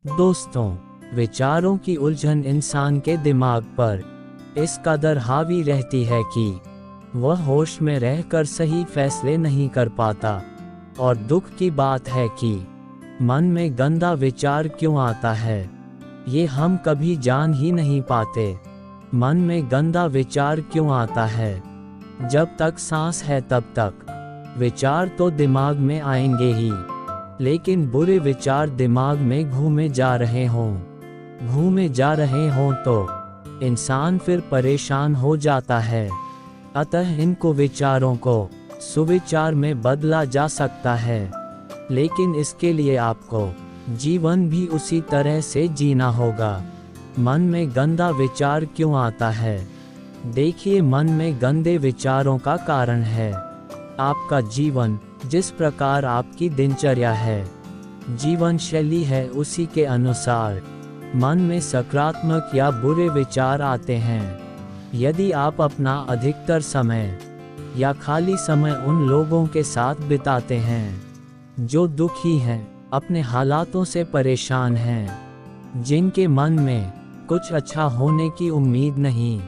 दोस्तों, विचारों की उलझन इंसान के दिमाग पर इस कदर हावी रहती है कि वह होश में रहकर सही फैसले नहीं कर पाता। और दुख की बात है कि मन में गंदा विचार क्यों आता है, ये हम कभी जान ही नहीं पाते। मन में गंदा विचार क्यों आता है? जब तक सांस है तब तक विचार तो दिमाग में आएंगे ही, लेकिन बुरे विचार दिमाग में घूमे जा रहे हों तो इंसान फिर परेशान हो जाता है। अतः इनको विचारों को सुविचार में बदला जा सकता है, लेकिन इसके लिए आपको जीवन भी उसी तरह से जीना होगा। मन में गंदा विचार क्यों आता है? देखिए, मन में गंदे विचारों का कारण है आपका जीवन, जिस प्रकार आपकी दिनचर्या है, जीवन शैली है, उसी के अनुसार मन में सकारात्मक या बुरे विचार आते हैं। यदि आप अपना अधिकतर समय या खाली समय उन लोगों के साथ बिताते हैं जो दुखी हैं, अपने हालातों से परेशान हैं, जिनके मन में कुछ अच्छा होने की उम्मीद नहीं,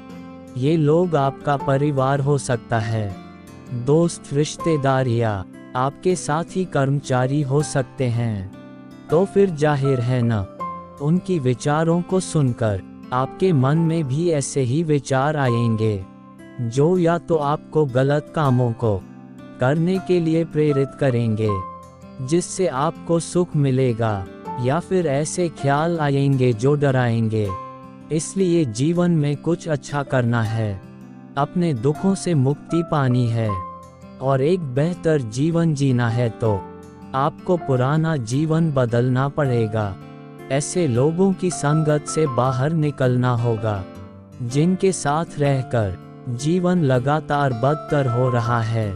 ये लोग आपका परिवार हो सकता है, दोस्त, रिश्तेदार या आपके साथी कर्मचारी हो सकते हैं, तो फिर जाहिर है न, उनकी विचारों को सुनकर आपके मन में भी ऐसे ही विचार आएंगे जो या तो आपको गलत कामों को करने के लिए प्रेरित करेंगे जिससे आपको सुख मिलेगा, या फिर ऐसे ख्याल आएंगे जो डराएंगे। इसलिए जीवन में कुछ अच्छा करना है, अपने दुखों से मुक्ति पानी है और एक बेहतर जीवन जीना है, तो आपको पुराना जीवन बदलना पड़ेगा। ऐसे लोगों की संगत से बाहर निकलना होगा जिनके साथ रहकर जीवन लगातार बदतर हो रहा है।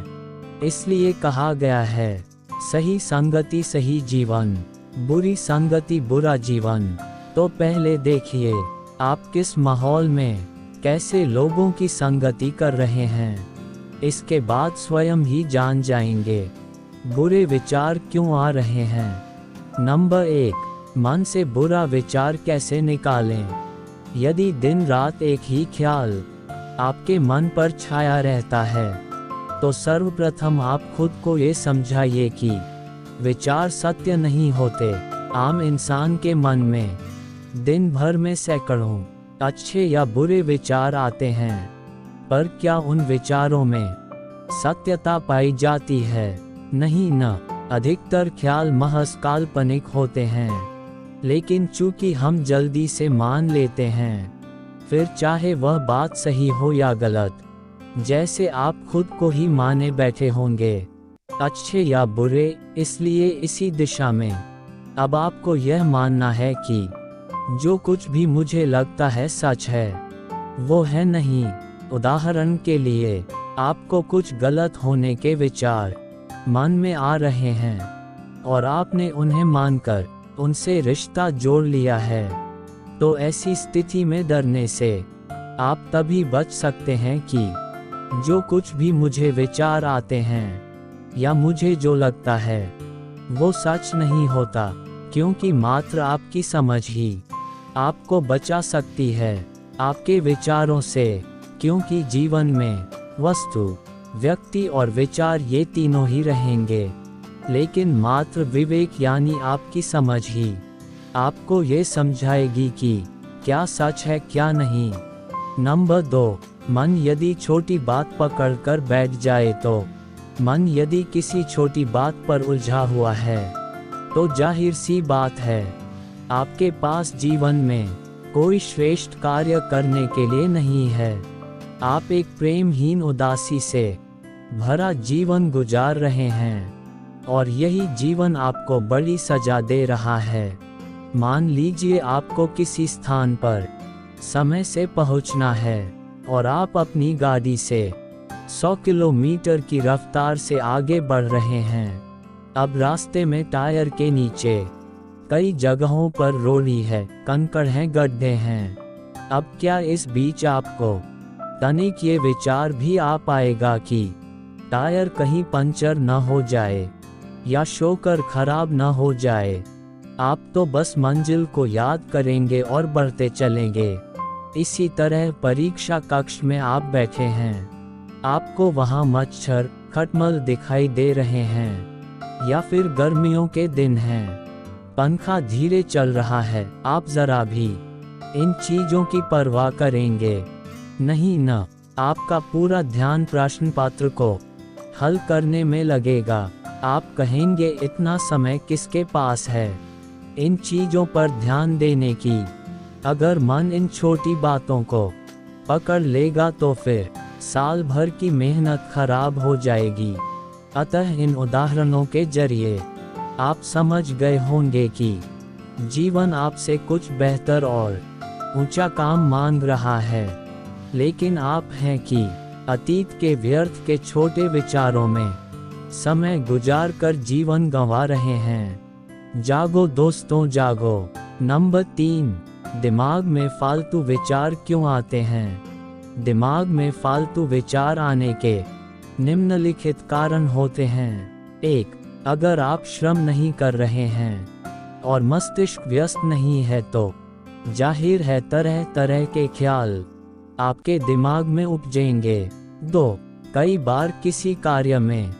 इसलिए कहा गया है, सही संगति सही जीवन, बुरी संगति बुरा जीवन। तो पहले देखिए, आप किस माहौल में कैसे लोगों की संगति कर रहे हैं, इसके बाद स्वयं ही जान जाएंगे बुरे विचार क्यों आ रहे हैं। नंबर 1, मन से बुरा विचार कैसे निकालें? यदि दिन रात एक ही ख्याल आपके मन पर छाया रहता है, तो सर्वप्रथम आप खुद को ये समझाइए कि विचार सत्य नहीं होते। आम इंसान के मन में दिन भर में सैकड़ों अच्छे या बुरे विचार आते हैं, पर क्या उन विचारों में सत्यता पाई जाती है? नहीं न। अधिकतर ख्याल महज काल्पनिक होते हैं, लेकिन चूंकि हम जल्दी से मान लेते हैं, फिर चाहे वह बात सही हो या गलत, जैसे आप खुद को ही माने बैठे होंगे, अच्छे या बुरे। इसलिए इसी दिशा में अब आपको यह मानना है कि जो कुछ भी मुझे लगता है सच है, वो है नहीं। उदाहरण के लिए, आपको कुछ गलत होने के विचार मन में आ रहे हैं और आपने उन्हें मानकर उनसे रिश्ता जोड़ लिया है, तो ऐसी स्थिति में डरने से आप तभी बच सकते हैं कि जो कुछ भी मुझे विचार आते हैं या मुझे जो लगता है, वो सच नहीं होता, क्योंकि मात्र आपकी समझ ही आपको बचा सकती है आपके विचारों से। क्योंकि जीवन में वस्तु, व्यक्ति और विचार ये तीनों ही रहेंगे, लेकिन मात्र विवेक यानी आपकी समझ ही आपको ये समझाएगी कि क्या सच है क्या नहीं। नंबर 2, मन यदि छोटी बात पकड़कर बैठ जाए, तो मन यदि किसी छोटी बात पर उलझा हुआ है, तो जाहिर सी बात है आपके पास जीवन में कोई श्रेष्ठ कार्य करने के लिए नहीं है। आप एक प्रेमहीन उदासी से भरा जीवन गुजार रहे हैं और यही जीवन आपको बड़ी सजा दे रहा है। मान लीजिए आपको किसी स्थान पर समय से पहुंचना है और आप अपनी गाड़ी से 100 किलोमीटर की रफ्तार से आगे बढ़ रहे हैं। अब रास्ते में टायर के नीचे कई जगहों पर रोड़ी है, कंकड़ हैं, गड्ढे हैं। अब क्या इस बीच आपको तनिक ये विचार भी आ पाएगा कि टायर कहीं पंचर न हो जाए या शोकर खराब न हो जाए? आप तो बस मंजिल को याद करेंगे और बढ़ते चलेंगे। इसी तरह परीक्षा कक्ष में आप बैठे हैं, आपको वहाँ मच्छर खटमल दिखाई दे रहे हैं, या फिर गर्मियों के दिन हैं, पंखा धीरे चल रहा है, आप जरा भी इन चीजों की परवाह करेंगे नहीं न। आपका पूरा ध्यान प्रश्न पत्र को हल करने में लगेगा। आप कहेंगे इतना समय किसके पास है इन चीजों पर ध्यान देने की। अगर मन इन छोटी बातों को पकड़ लेगा तो फिर साल भर की मेहनत खराब हो जाएगी। अतः इन उदाहरणों के जरिए आप समझ गए होंगे कि जीवन आपसे कुछ बेहतर और ऊंचा काम मांग रहा है, लेकिन आप हैं कि अतीत के व्यर्थ के छोटे विचारों में समय गुजार कर जीवन गंवा रहे हैं। जागो दोस्तों जागो। नंबर 3, दिमाग में फालतू विचार क्यों आते हैं? दिमाग में फालतू विचार आने के निम्नलिखित कारण होते हैं। 1. अगर आप श्रम नहीं कर रहे हैं और मस्तिष्क व्यस्त नहीं है तो जाहिर है तरह तरह के ख्याल आपके दिमाग में उपजेंगे। 2. कई बार किसी कार्य में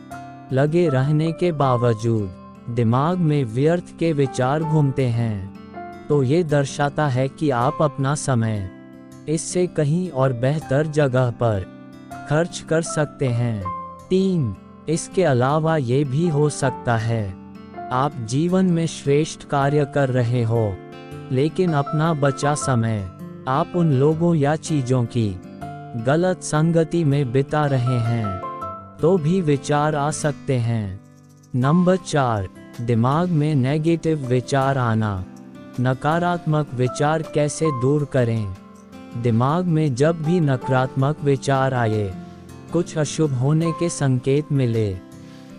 लगे रहने के बावजूद दिमाग में व्यर्थ के विचार घूमते हैं, तो ये दर्शाता है कि आप अपना समय इससे कहीं और बेहतर जगह पर खर्च कर सकते हैं। 3. इसके अलावा ये भी हो सकता है आप जीवन में श्रेष्ठ कार्य कर रहे हो, लेकिन अपना बचा समय आप उन लोगों या चीजों की गलत संगति में बिता रहे हैं, तो भी विचार आ सकते हैं। नंबर 4, दिमाग में नेगेटिव विचार आना। नकारात्मक विचार कैसे दूर करें? दिमाग में जब भी नकारात्मक विचार आए, कुछ अशुभ होने के संकेत मिले,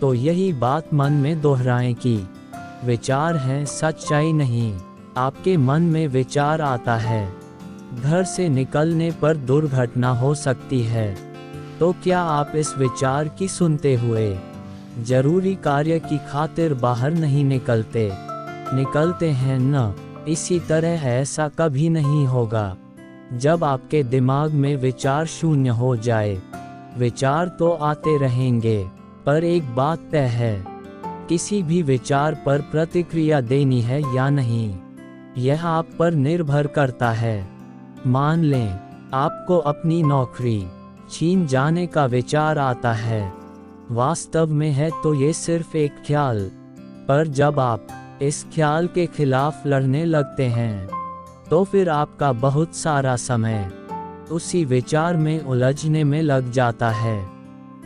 तो यही बात मन में दोहराएं कि विचार हैं, सच्चाई नहीं। आपके मन में विचार आता है घर से निकलने पर दुर्घटना हो सकती है, तो क्या आप इस विचार की सुनते हुए जरूरी कार्य की खातिर बाहर नहीं निकलते हैं न? इसी तरह ऐसा कभी नहीं होगा जब आपके दिमाग में विचार शून्य हो जाए। विचार तो आते रहेंगे, पर एक बात तय है, किसी भी विचार पर प्रतिक्रिया देनी है या नहीं, यह आप पर निर्भर करता है। मान लें आपको अपनी नौकरी छीन जाने का विचार आता है, वास्तव में है तो ये सिर्फ एक ख्याल, पर जब आप इस ख्याल के खिलाफ लड़ने लगते हैं, तो फिर आपका बहुत सारा समय उसी विचार में उलझने में लग जाता है।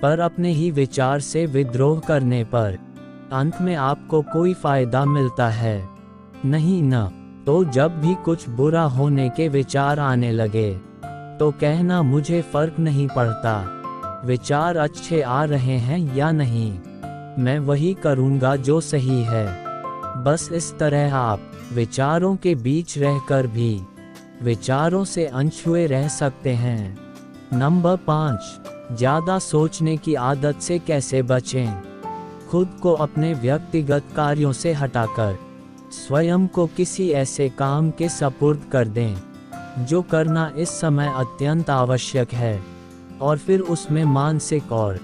पर अपने ही विचार से विद्रोह करने पर अंत में आपको कोई फायदा मिलता है नहीं न? तो जब भी कुछ बुरा होने के विचार आने लगे, तो कहना मुझे फर्क नहीं पड़ता विचार अच्छे आ रहे हैं या नहीं, मैं वही करूँगा जो सही है। बस इस तरह आप विचारों के बीच रहकर भी विचारों से अनछुए रह सकते हैं। नंबर 5, ज़्यादा सोचने की आदत से कैसे बचें? खुद को अपने व्यक्तिगत कार्यों से हटाकर स्वयं को किसी ऐसे काम के सपुर्द कर दें जो करना इस समय अत्यंत आवश्यक है, और फिर उसमें मानसिक और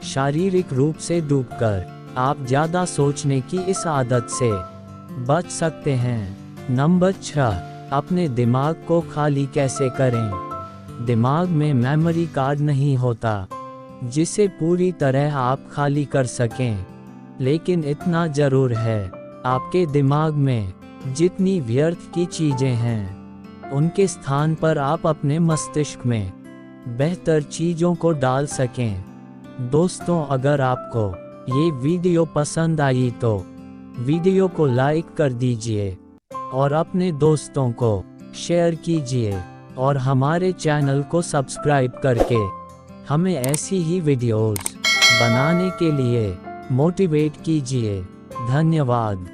शारीरिक रूप से डूबकर आप ज़्यादा सोचने की इस आदत से बच सकते हैं। नंबर 6, अपने दिमाग को खाली कैसे करें? दिमाग में मेमोरी कार्ड नहीं होता जिसे पूरी तरह आप खाली कर सकें, लेकिन इतना जरूर है, आपके दिमाग में जितनी व्यर्थ की चीजें हैं, उनके स्थान पर आप अपने मस्तिष्क में बेहतर चीजों को डाल सकें। दोस्तों, अगर आपको ये वीडियो पसंद आई तो वीडियो को लाइक कर दीजिए और अपने दोस्तों को शेयर कीजिए, और हमारे चैनल को सब्सक्राइब करके हमें ऐसी ही वीडियोस बनाने के लिए मोटिवेट कीजिए। धन्यवाद।